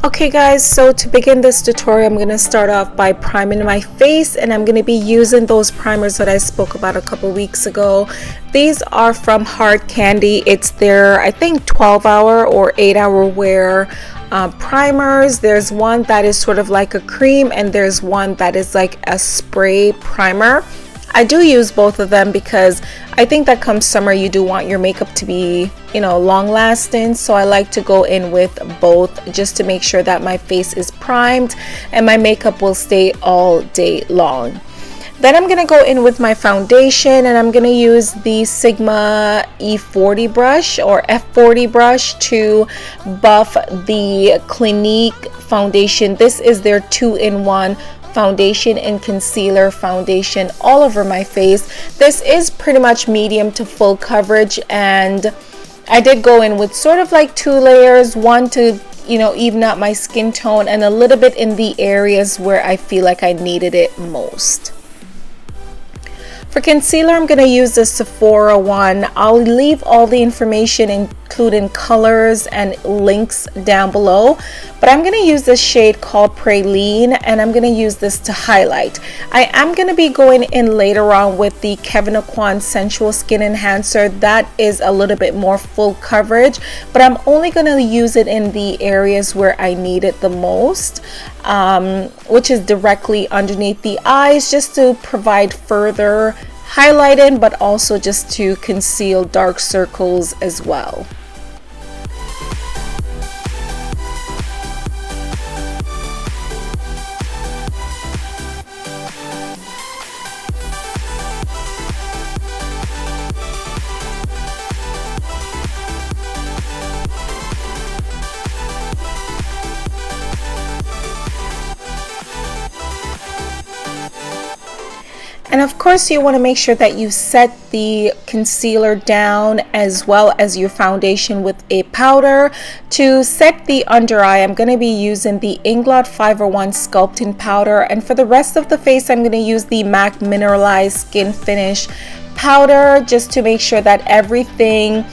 Okay guys, so to begin this tutorial, I'm going to start off by priming my face, and I'm going to be using those primers that I spoke about a couple weeks ago. These are from Hard Candy. It's their, I think, 12-hour or 8-hour wear primers. There's one that is sort of like a cream, and there's one that is like a spray primer. I do use both of them because I think that come summer you do want your makeup to be, long lasting. So I like to go in with both just to make sure that my face is primed and my makeup will stay all day long. Then I'm going to go in with my foundation, and I'm going to use the Sigma E40 brush or F40 brush to buff the Clinique foundation. This is their 2-in-1 foundation and concealer foundation all over my face. This is pretty much medium to full coverage, and I did go in with sort of like 2 layers, one to even out my skin tone and a little bit in the areas where I feel like I needed it most. For concealer, I'm going to use the Sephora one. I'll leave all the information, including colors and links, down below. But I'm going to use this shade called Praline, and I'm going to use this to highlight. I am going to be going in later on with the Kevyn Aucoin Sensual Skin Enhancer. That is a little bit more full coverage, but I'm only going to use it in the areas where I need it the most, which is directly underneath the eyes, just to provide further highlighting, but also just to conceal dark circles as well. And of course, you want to make sure that you set the concealer down as well as your foundation with a powder. To set the under eye, I'm going to be using the Ingot 501 Sculpting powder, and for the rest of the face, I'm going to use the MAC Mineralized Skin Finish powder, just to make sure that everything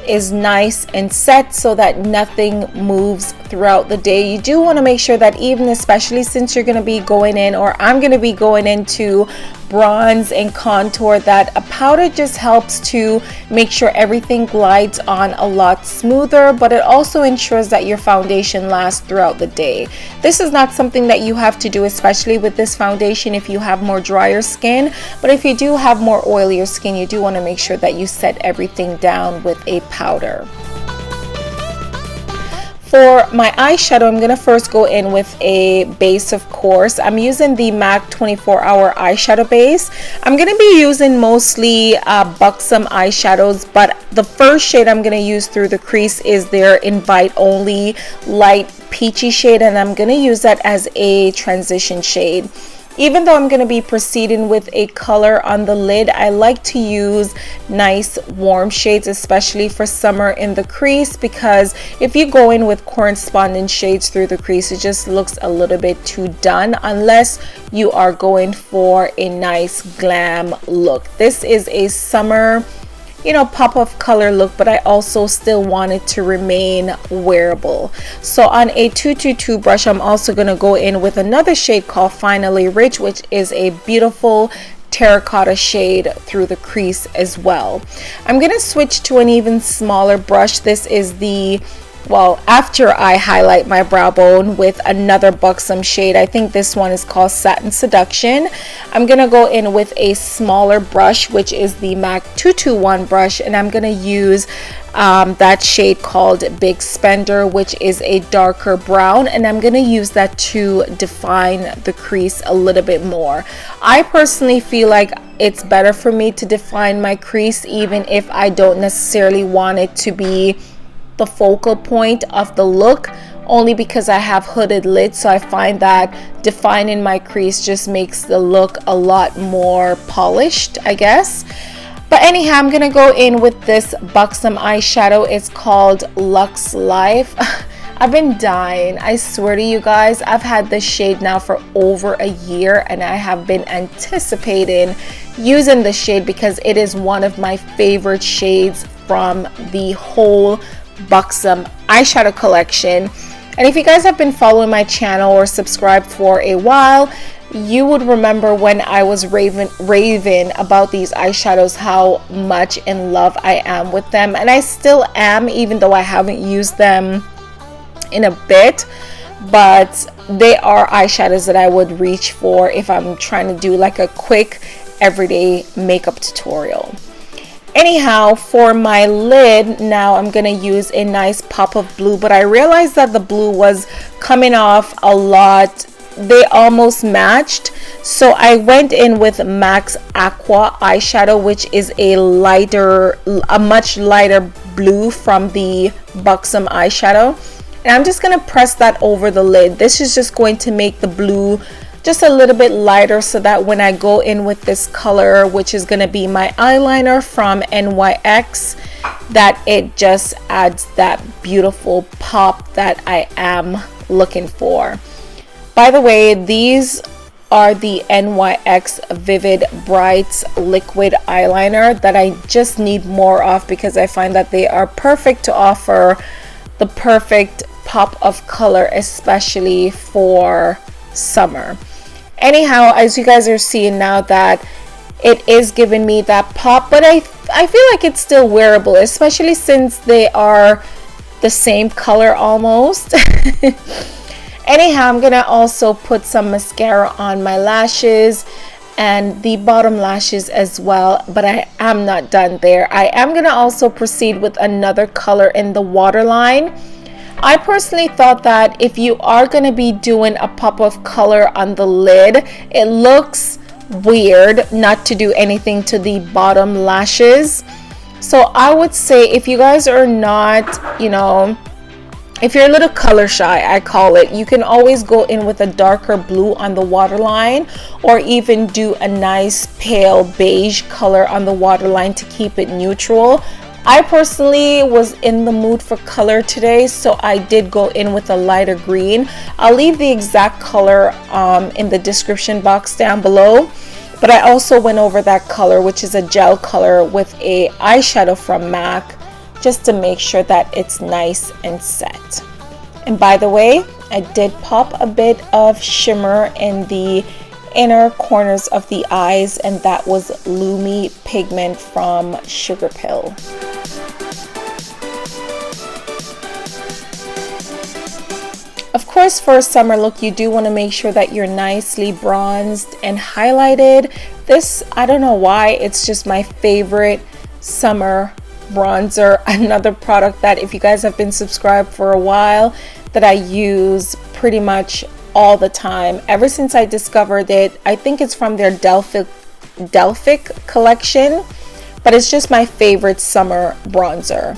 is nice and set so that nothing moves throughout the day. You do want to make sure that, even especially since you're going to be going in, or I'm going to be going into bronze and contour, that a powder just helps to make sure everything glides on a lot smoother, but it also ensures that your foundation lasts throughout the day. This is not something that you have to do, especially with this foundation, if you have more drier skin, but if you do have more oilier skin, you do want to make sure that you set everything down with a powder. For my eyeshadow, I'm going to first go in with a base, of course. I'm using the MAC 24-hour eyeshadow base. I'm going to be using mostly Buxom eyeshadows, but the first shade I'm going to use through the crease is their Invite Only light peachy shade, and I'm going to use that as a transition shade. Even though I'm going to be proceeding with a color on the lid, I like to use nice warm shades, especially for summer in the crease, because if you go in with corresponding shades through the crease, it just looks a little bit too done, unless you are going for a nice glam look. This is a summer pop of color look, but I also still want it to remain wearable. So on a 222 brush, I'm also going to go in with another shade called Finally Rich, which is a beautiful terracotta shade through the crease as well. I'm going to switch to an even smaller brush. This is the after I highlight my brow bone with another Buxom shade. I think this one is called Satin Seduction. I'm going to go in with a smaller brush, which is the MAC 221 brush, and I'm going to use that shade called Big Spender, which is a darker brown, and I'm going to use that to define the crease a little bit more. I personally feel like it's better for me to define my crease, even if I don't necessarily want it to be the focal point of the look, only because I have hooded lids. So I find that defining my crease just makes the look a lot more polished, I guess. But anyhow, I'm gonna go in with this Buxom eyeshadow. It's called Luxe Life. I've been dying, I swear to you guys. I've had this shade now for over a year, and I have been anticipating using this shade because it is one of my favorite shades from the whole Buxom eyeshadow collection. And if you guys have been following my channel or subscribed for a while, you would remember when I was raving about these eyeshadows, how much in love I am with them. And I still am, even though I haven't used them in a bit. But they are eyeshadows that I would reach for if I'm trying to do like a quick everyday makeup tutorial. Anyhow, for my lid now, I'm gonna use a nice pop of blue, but I realized that the blue was coming off a lot. They almost matched, so I went in with MAC's Aqua eyeshadow, which is a much lighter blue from the Buxom eyeshadow. And I'm just gonna press that over the lid. This is just going to make the blue just a little bit lighter, so that when I go in with this color, which is going to be my eyeliner from NYX, that it just adds that beautiful pop that I am looking for. By the way, these are the NYX Vivid Brights liquid eyeliner that I just need more of, because I find that they are perfect to offer the perfect pop of color, especially for summer. Anyhow, as you guys are seeing now, that it is giving me that pop, but I feel like it's still wearable, especially since they are the same color almost. Anyhow, I'm gonna also put some mascara on my lashes and the bottom lashes as well, but I am not done there. I am gonna also proceed with another color in the waterline. I personally thought that if you are going to be doing a pop of color on the lid, it looks weird not to do anything to the bottom lashes. So I would say, if you guys are not, if you're a little color shy, I call it, you can always go in with a darker blue on the waterline, or even do a nice pale beige color on the waterline to keep it neutral. I personally was in the mood for color today, so I did go in with a lighter green. I'll leave the exact color in the description box down below, but I also went over that color, which is a gel color, with a eyeshadow from MAC, just to make sure that it's nice and set. And by the way, I did pop a bit of shimmer in the inner corners of the eyes, and that was Lumi pigment from Sugar Pill. Of course, for a summer look, you do want to make sure that you're nicely bronzed and highlighted. This, I don't know why, it's just my favorite summer bronzer. Another product that, if you guys have been subscribed for a while, that I use pretty much all the time ever since I discovered it. I think it's from their Delphic collection, but it's just my favorite summer bronzer.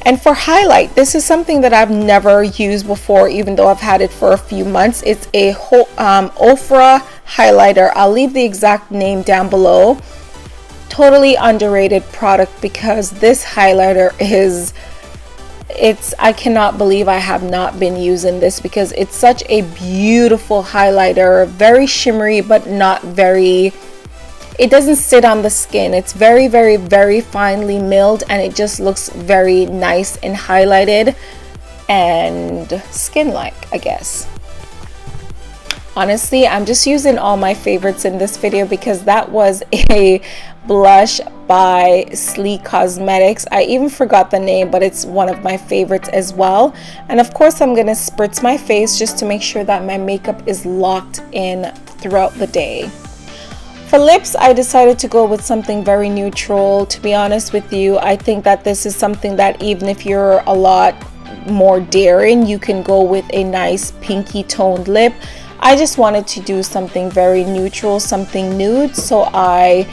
And for highlight, this is something that I've never used before, even though I've had it for a few months. It's a Ofra highlighter. I'll leave the exact name down below. Totally underrated product, because this highlighter is, I cannot believe I have not been using this, because it's such a beautiful highlighter, very shimmery, but not very, it doesn't sit on the skin. It's very, very, very finely milled, and it just looks very nice and highlighted and skin-like, I guess. Honestly, I'm just using all my favorites in this video, because that was a blush by Sleek Cosmetics. I even forgot the name, but it's one of my favorites as well. And of course, I'm gonna spritz my face just to make sure that my makeup is locked in throughout the day. For lips, I decided to go with something very neutral. To be honest with you, I think that this is something that even if you're a lot more daring, you can go with a nice pinky toned lip. I just wanted to do something very neutral, something nude, so I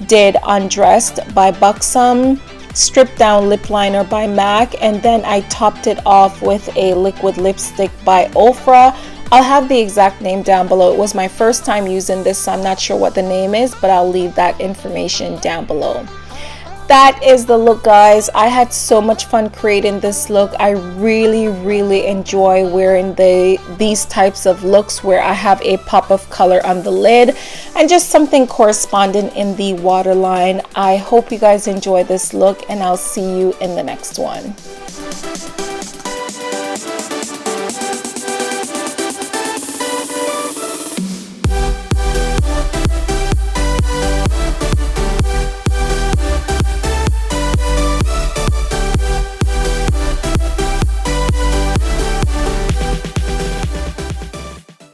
did Undressed by Buxom, Stripped Down Lip Liner by MAC, and then I topped it off with a liquid lipstick by Ofra. I'll have the exact name down below. It was my first time using this, so I'm not sure what the name is, but I'll leave that information down below. That is the look, guys. I had so much fun creating this look. I really enjoy wearing these types of looks where I have a pop of color on the lid and just something corresponding in the waterline. I hope you guys enjoy this look, and I'll see you in the next one.